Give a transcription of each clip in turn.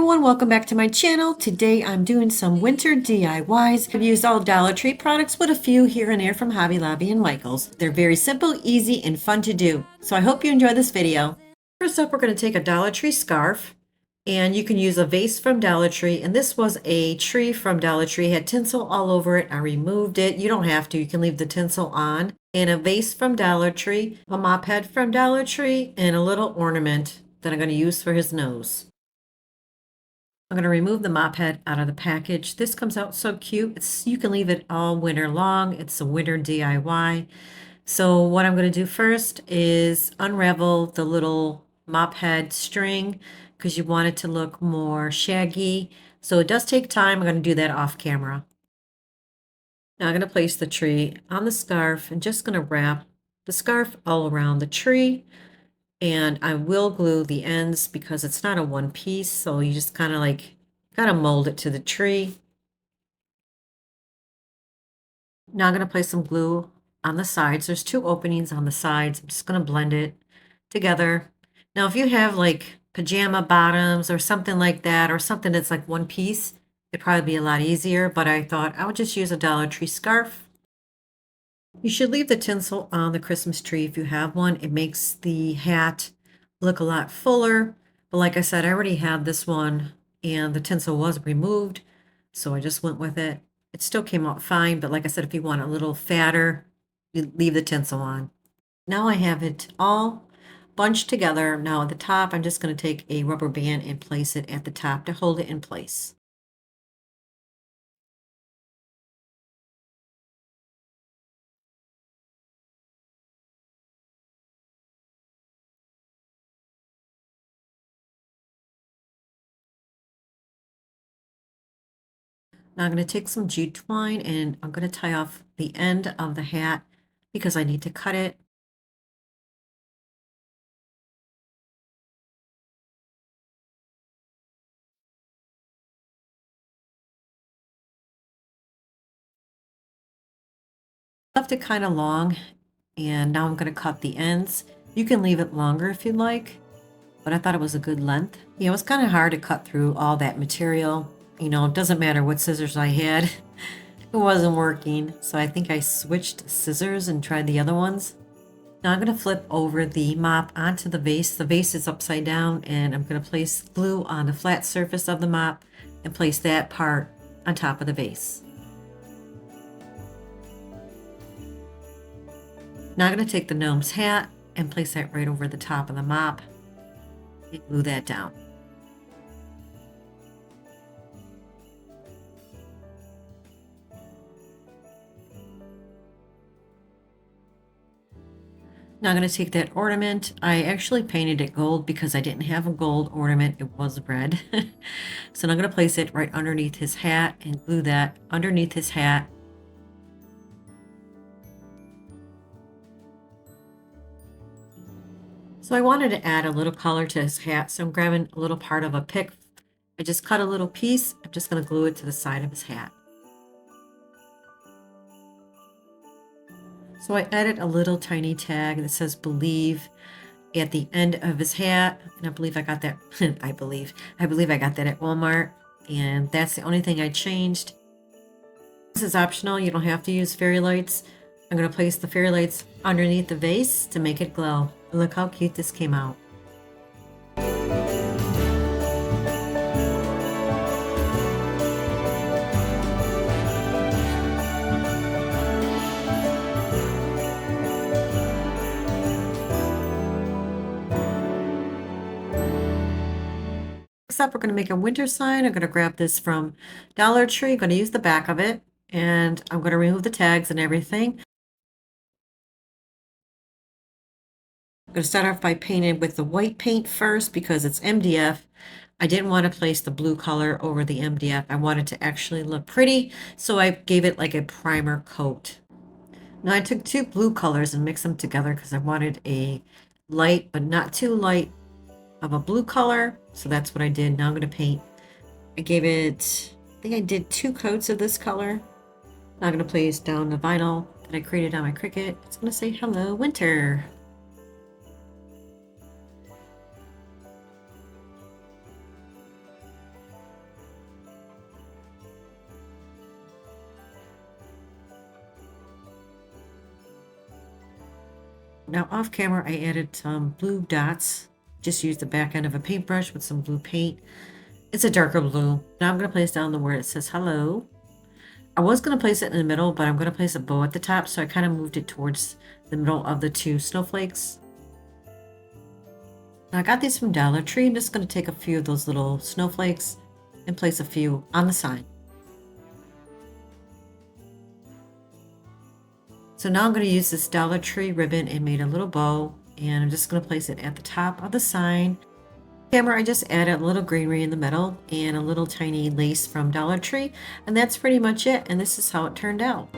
everyone, welcome back to my channel. Today I'm doing some winter DIYs. I've used all Dollar Tree products with a few here and there from Hobby Lobby and Michael's. They're very simple, easy, and fun to do. So I hope you enjoy this video. First up, we're going to take a Dollar Tree scarf, and you can use a vase from Dollar Tree. And this was a tree from Dollar Tree, it had tinsel all over it. I removed it. You don't have to, you can leave the tinsel on. And a vase from Dollar Tree, a mop head from Dollar Tree, and a little ornament that I'm going to use for his nose. I'm going to remove the mop head out of the package. This comes out so cute. You can leave it all winter long. It's a winter DIY. So what I'm going to do first is unravel the little mop head string because you want it to look more shaggy. So it does take time. I'm going to do that off camera. Now I'm going to place the tree on the scarf and just going to wrap the scarf all around the tree. And I will glue the ends because it's not a one piece, so you just kind of mold it to the tree. Now I'm going to place some glue on the sides. There's two openings on the sides. I'm just going to blend it together. Now if you have like pajama bottoms or something like that, or something that's like one piece, it'd probably be a lot easier, but I thought I would just use a Dollar Tree scarf. You should leave the tinsel on the Christmas tree if you have one. It makes the hat look a lot fuller. But like I said, I already had this one and the tinsel was removed, so I just went with it. It still came out fine, but like I said, if you want a little fatter, you leave the tinsel on. Now I have it all bunched together. Now at the top, I'm just going to take a rubber band and place it at the top to hold it in place. Now I'm going to take some jute twine and I'm going to tie off the end of the hat because I need to cut it. Left it kind of long, and now I'm going to cut the ends. You can leave it longer if you'd like, but I thought it was a good length. Yeah, it was kind of hard to cut through all that material. You know, it doesn't matter what scissors I had. It wasn't working, so I think I switched scissors and tried the other ones. Now I'm going to flip over the mop onto the vase. The vase is upside down, and I'm going to place glue on the flat surface of the mop and place that part on top of the vase. Now I'm going to take the gnome's hat and place that right over the top of the mop and glue that down. Now I'm going to take that ornament. I actually painted it gold because I didn't have a gold ornament. It was red. So now I'm going to place it right underneath his hat and glue that underneath his hat. So I wanted to add a little color to his hat, so I'm grabbing a little part of a pick. I just cut a little piece. I'm just going to glue it to the side of his hat. So I added a little tiny tag that says "Believe" at the end of his hat, and I believe I got that. I believe I got that at Walmart, and that's the only thing I changed. This is optional. You don't have to use fairy lights. I'm going to place the fairy lights underneath the vase to make it glow. And look how cute this came out. Next up, we're going to make a winter sign. I'm going to grab this from Dollar Tree. I'm going to use the back of it, and I'm going to remove the tags and everything. I'm going to start off by painting with the white paint first because it's MDF. I didn't want to place the blue color over the MDF. I wanted to actually look pretty, so I gave it like a primer coat. Now I took two blue colors and mixed them together because I wanted a light but not too light of a blue color. So that's what I did. Now I'm going to paint. I think I did 2 coats of this color. Now I'm going to place down the vinyl that I created on my Cricut. It's going to say "Hello Winter." Now off camera, I added some blue dots. Just used the back end of a paintbrush with some blue paint. It's a darker blue. Now I'm going to place down the word it says hello. I was going to place it in the middle, but I'm going to place a bow at the top, so I kind of moved it towards the middle of the two snowflakes. Now I got these from Dollar Tree. I'm just going to take a few of those little snowflakes and place a few on the sign. So now I'm going to use this Dollar Tree ribbon and made a little bow, and I'm just going to place it at the top of the sign. Camera, I just added a little greenery in the middle and a little tiny lace from Dollar Tree, and that's pretty much it, and this is how it turned out.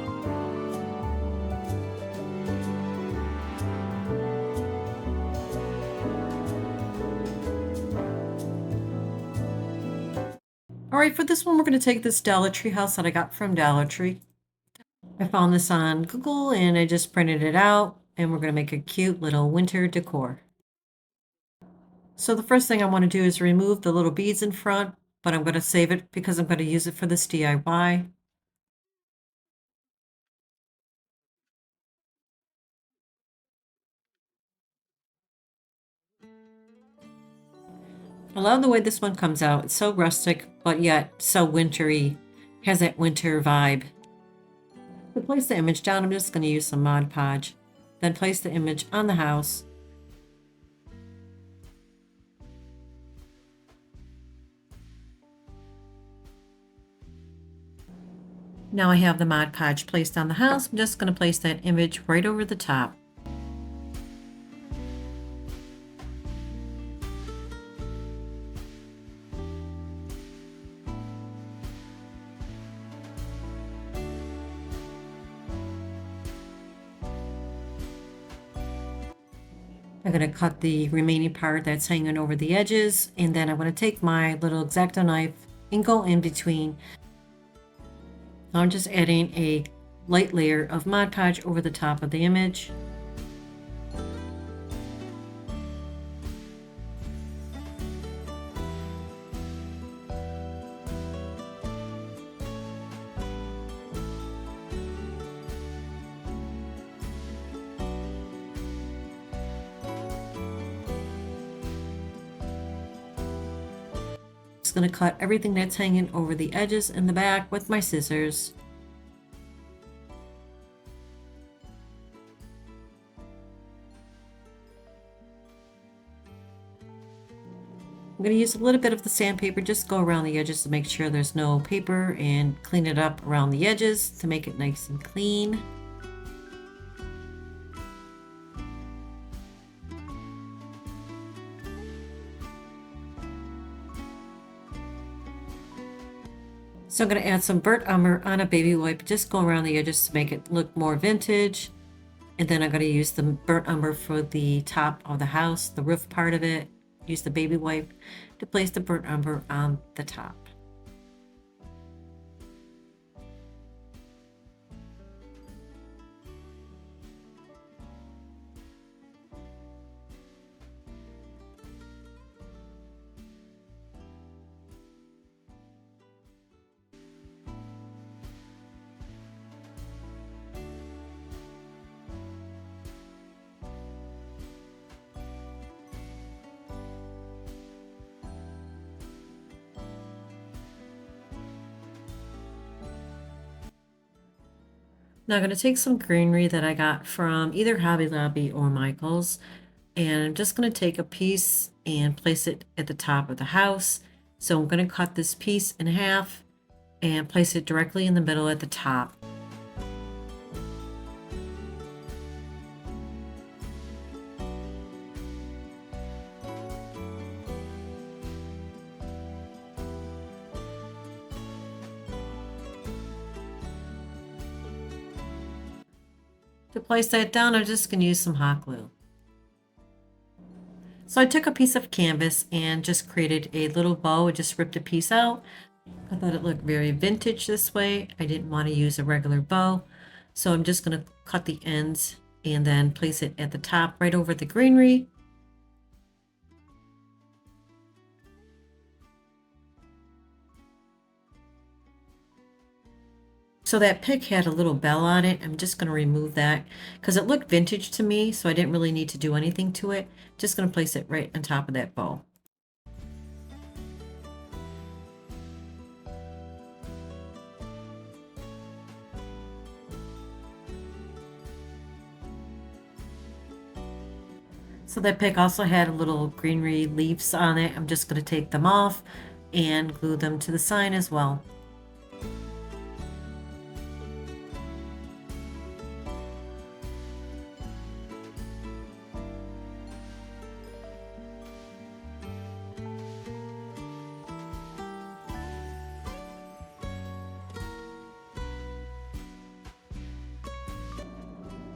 Alright, for this one we're going to take this Dollar Tree house that I got from Dollar Tree. I found this on Google and I just printed it out, and we're going to make a cute little winter decor. So the first thing I want to do is remove the little beads in front, but I'm going to save it because I'm going to use it for this DIY. I love the way this one comes out. It's so rustic, but yet so wintry. Has that winter vibe. To place the image down, I'm just going to use some Mod Podge. Then place the image on the house. Now I have the Mod Podge placed on the house. I'm just going to place that image right over the top. I'm going to cut the remaining part that's hanging over the edges, and then I'm going to take my little X-Acto knife and go in between. I'm just adding a light layer of Mod Podge over the top of the image. Just going to cut everything that's hanging over the edges in the back with my scissors. I'm going to use a little bit of the sandpaper, just go around the edges to make sure there's no paper, and clean it up around the edges to make it nice and clean. So I'm going to add some burnt umber on a baby wipe, just go around the edges to make it look more vintage. And then I'm going to use the burnt umber for the top of the house, the roof part of it. Use the baby wipe to place the burnt umber on the top. Now I'm going to take some greenery that I got from either Hobby Lobby or Michael's, and I'm just going to take a piece and place it at the top of the house. So I'm going to cut this piece in half and place it directly in the middle at the top. To place that down, I'm just going to use some hot glue. So I took a piece of canvas and just created a little bow. I just ripped a piece out. I thought it looked very vintage this way. I didn't want to use a regular bow. So I'm just going to cut the ends and then place it at the top right over the greenery. So that pick had a little bell on it. I'm just going to remove that because it looked vintage to me, so I didn't really need to do anything to it. Just going to place it right on top of that bow. So that pick also had a little greenery leaves on it. I'm just going to take them off and glue them to the sign as well.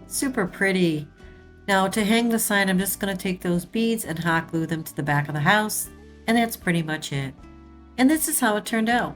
Super pretty. Now to hang the sign, I'm just going to take those beads and hot glue them to the back of the house, and that's pretty much it. And this is how it turned out.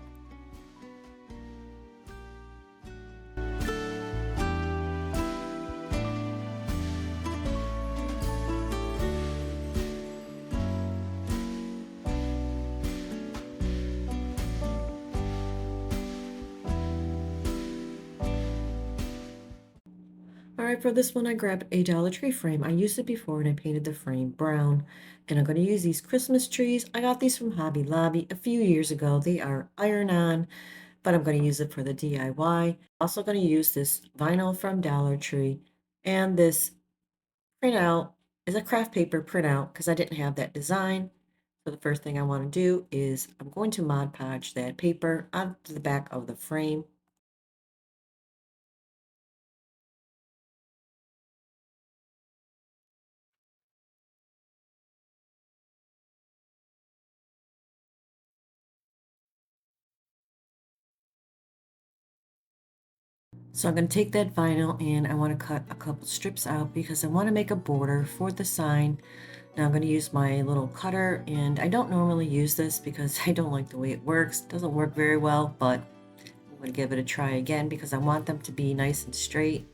All right, for this one, I grabbed a Dollar Tree frame. I used it before and I painted the frame brown. And I'm going to use these Christmas trees. I got these from Hobby Lobby a few years ago. They are iron-on, but I'm going to use it for the DIY. Also going to use this vinyl from Dollar Tree. And this printout is a craft paper printout because I didn't have that design. So the first thing I want to do is I'm going to Mod Podge that paper onto the back of the frame. So I'm going to take that vinyl and I want to cut a couple strips out because I want to make a border for the sign. Now I'm going to use my little cutter, and I don't normally use this because I don't like the way it works. It doesn't work very well, but I'm going to give it a try again because I want them to be nice and straight.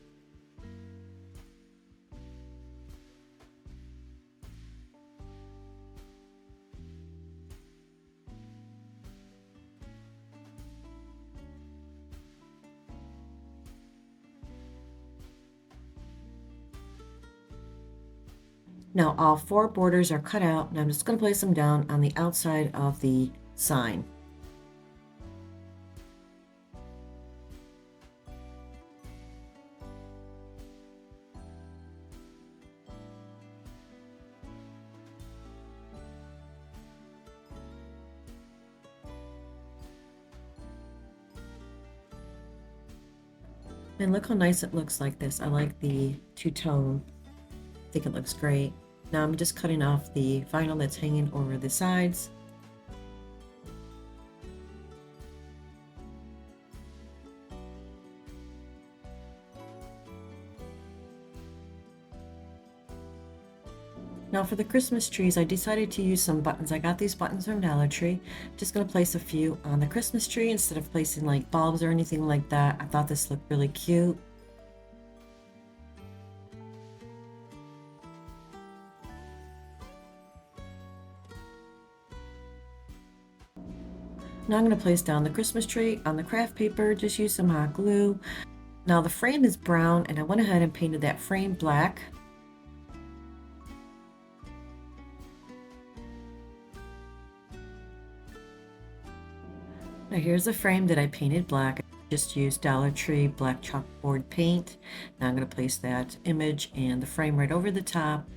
Now all four borders are cut out, and I'm just going to place them down on the outside of the sign. And look how nice it looks like this. I like the two-tone. I think it looks great. Now I'm just cutting off the vinyl that's hanging over the sides. Now for the Christmas trees, I decided to use some buttons. I got these buttons from Dollar Tree. Just going to place a few on the Christmas tree instead of placing like bulbs or anything like that. I thought this looked really cute. Now I'm going to place down the Christmas tree on the craft paper. Just use some hot glue. Now the frame is brown, and I went ahead and painted that frame black. Now here's the frame that I painted black. I just used Dollar Tree black chalkboard paint. Now I'm going to place that image and the frame right over the top.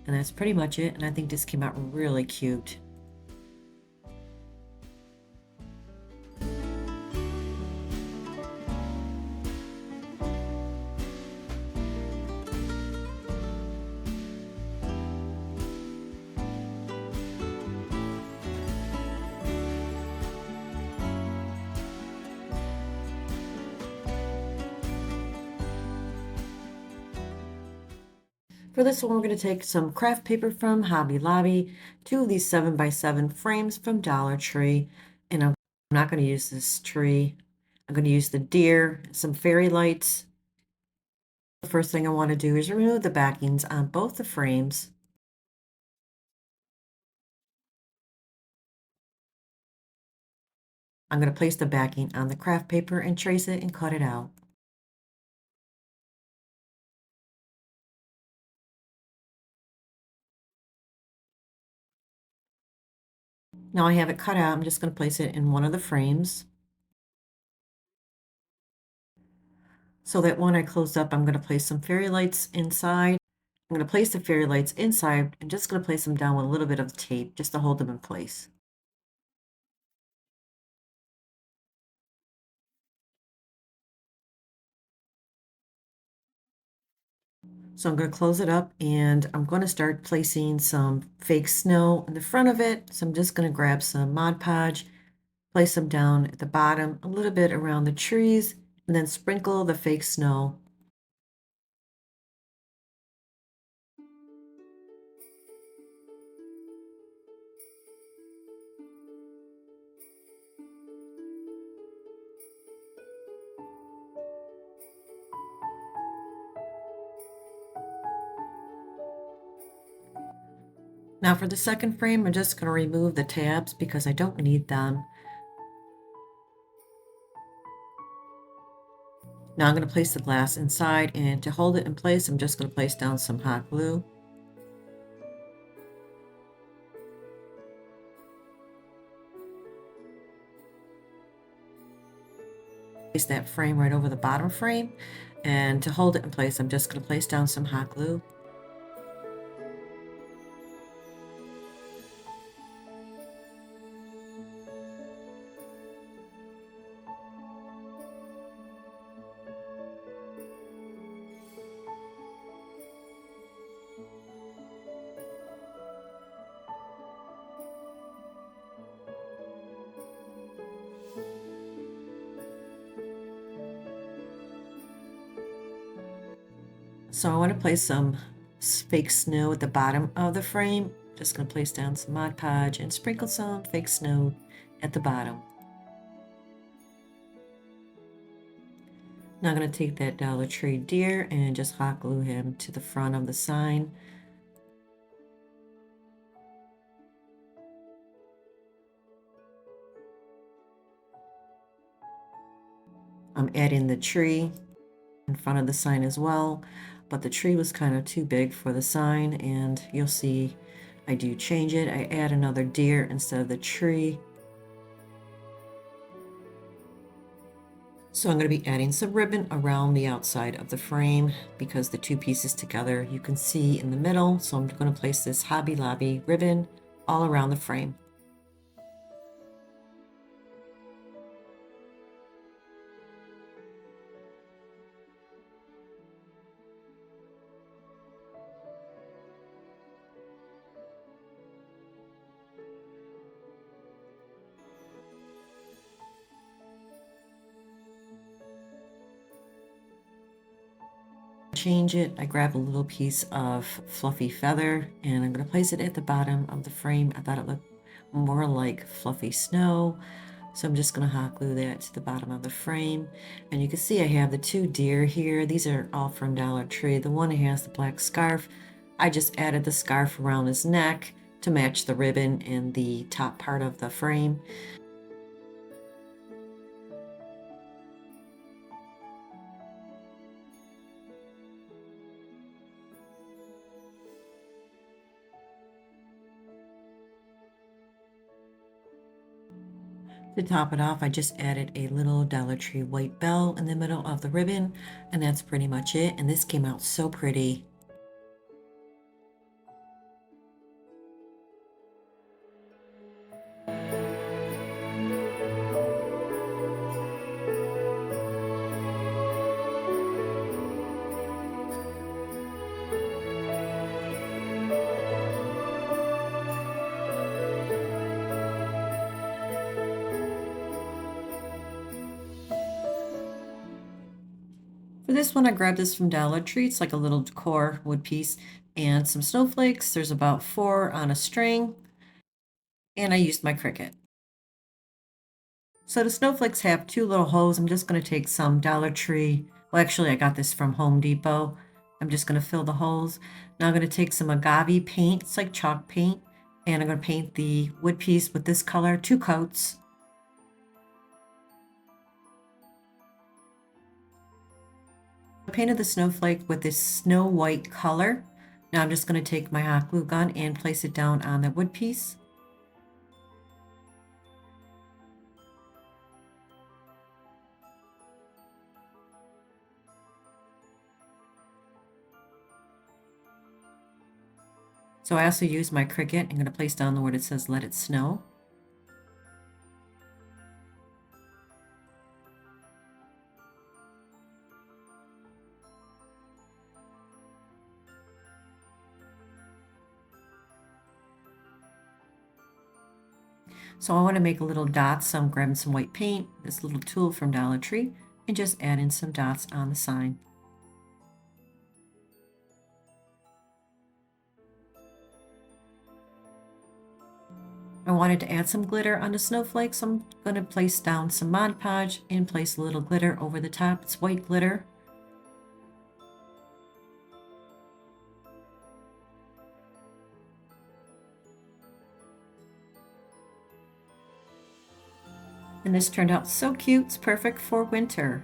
And that's pretty much it. And I think this came out really cute. For this one, we're going to take some craft paper from Hobby Lobby, two of these 7x7 frames from Dollar Tree, and I'm not going to use this tree. I'm going to use the deer, some fairy lights. The first thing I want to do is remove the backings on both the frames. I'm going to place the backing on the craft paper and trace it and cut it out. Now I have it cut out, I'm just going to place it in one of the frames. So that when I close up, I'm going to place some fairy lights inside. I'm going to place the fairy lights inside and just going to place them down with a little bit of tape just to hold them in place. So I'm going to close it up and I'm going to start placing some fake snow in the front of it. So I'm just going to grab some Mod Podge, place them down at the bottom, a little bit around the trees, and then sprinkle the fake snow. Now for the second frame, I'm just going to remove the tabs because I don't need them. Now I'm going to place the glass inside, and to hold it in place, I'm just going to place down some hot glue. Place that frame right over the bottom frame, and to hold it in place, I'm just going to place down some hot glue. So I want to place some fake snow at the bottom of the frame. Just going to place down some Mod Podge and sprinkle some fake snow at the bottom. Now I'm going to take that Dollar Tree deer and just hot glue him to the front of the sign. I'm adding the tree in front of the sign as well, but the tree was kind of too big for the sign, and you'll see I do change it. I add another deer instead of the tree. So I'm going to be adding some ribbon around the outside of the frame because the two pieces together you can see in the middle. So I'm going to place this Hobby Lobby ribbon all around the frame. Change it, I grab a little piece of fluffy feather and I'm going to place it at the bottom of the frame. I thought it looked more like fluffy snow, so I'm just going to hot glue that to the bottom of the frame. And you can see I have the two deer here. These are all from Dollar Tree. The one that has the black scarf, I just added the scarf around his neck to match the ribbon in the top part of the frame. To top it off, I just added a little Dollar Tree white bell in the middle of the ribbon, and that's pretty much it. And this came out so pretty. For this one, I grabbed this from Dollar Tree. It's like a little decor wood piece and some snowflakes. There's about 4 on a string, and I used my Cricut. So the snowflakes have 2 little holes. I'm just going to take some Dollar Tree. Well, actually, I got this from Home Depot. I'm just going to fill the holes. Now I'm going to take some agave paint. It's like chalk paint. And I'm going to paint the wood piece with this color, 2 coats. I painted the snowflake with this snow white color. Now I'm just going to take my hot glue gun and place it down on the wood piece. So I also use my Cricut. I'm going to place down the word it says "Let It Snow." So I want to make a little dots, so I'm grabbing some white paint, this little tool from Dollar Tree, and just add in some dots on the sign. I wanted to add some glitter on the snowflake, so I'm going to place down some Mod Podge and place a little glitter over the top. It's white glitter. And this turned out so cute. It's perfect for winter.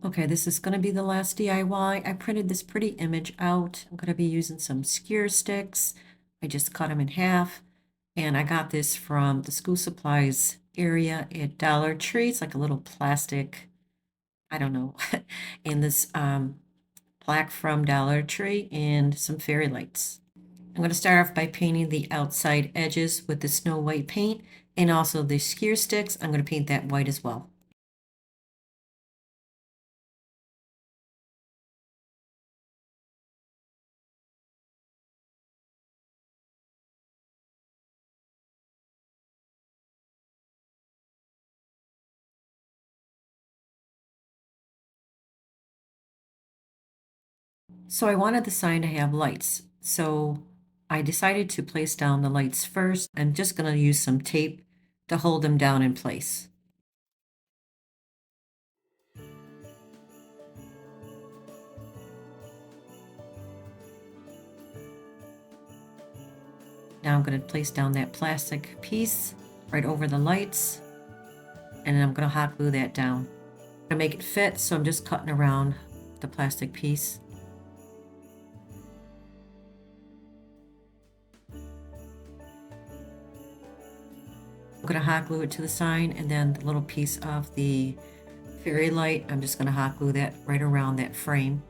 Okay, this is going to be the last DIY. I printed this pretty image out. I'm going to be using some skewer sticks. I just cut them in half. And I got this from the school supplies area at Dollar Tree. It's like a little plastic, I don't know, and this plaque from Dollar Tree and some fairy lights. I'm going to start off by painting the outside edges with the snow white paint, and also the skewer sticks. I'm going to paint that white as well. So I wanted the sign to have lights. So I decided to place down the lights first. I'm just going to use some tape to hold them down in place. Now I'm going to place down that plastic piece right over the lights, and then I'm going to hot glue that down. I'm going to make it fit, so I'm just cutting around the plastic piece. I'm going to hot glue it to the sign, and then the little piece of the fairy light, I'm just going to hot glue that right around that frame.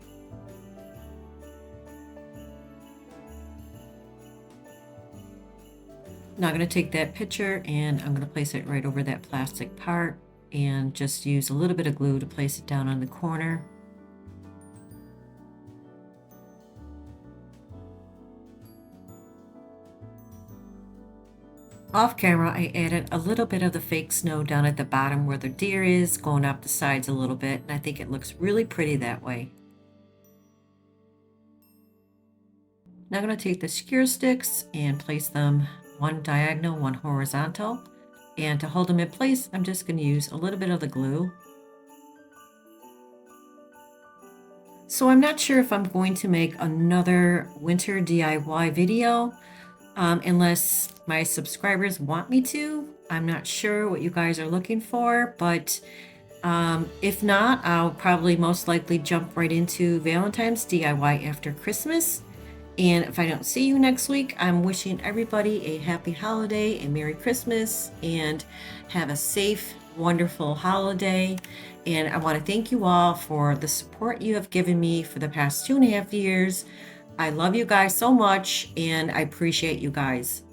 Now I'm going to take that picture and I'm going to place it right over that plastic part and just use a little bit of glue to place it down on the corner. Off camera, I added a little bit of the fake snow down at the bottom where the deer is, going up the sides a little bit, and I think it looks really pretty that way. Now I'm going to take the skewer sticks and place them one diagonal, one horizontal. And to hold them in place, I'm just going to use a little bit of the glue. So I'm not sure if I'm going to make another winter DIY video unless my subscribers want me to. I'm not sure what you guys are looking for, but if not, I'll probably most likely jump right into Valentine's DIY after Christmas. And if I don't see you next week, I'm wishing everybody a happy holiday, a Merry Christmas, and have a safe, wonderful holiday. And I want to thank you all for the support you have given me for the past 2.5 years. I love you guys so much, and I appreciate you guys.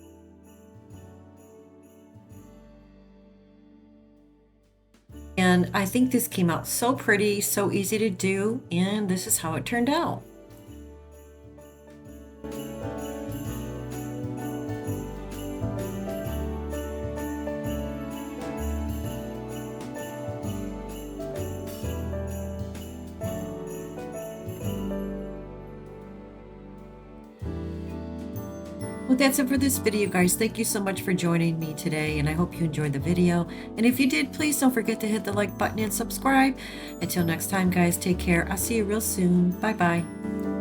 And I think this came out so pretty, so easy to do, and this is how it turned out. Well, that's it for this video, guys. Thank you so much for joining me today, and I hope you enjoyed the video. And if you did, please don't forget to hit the like button and subscribe. Until next time, guys, take care. I'll see you real soon. Bye-bye.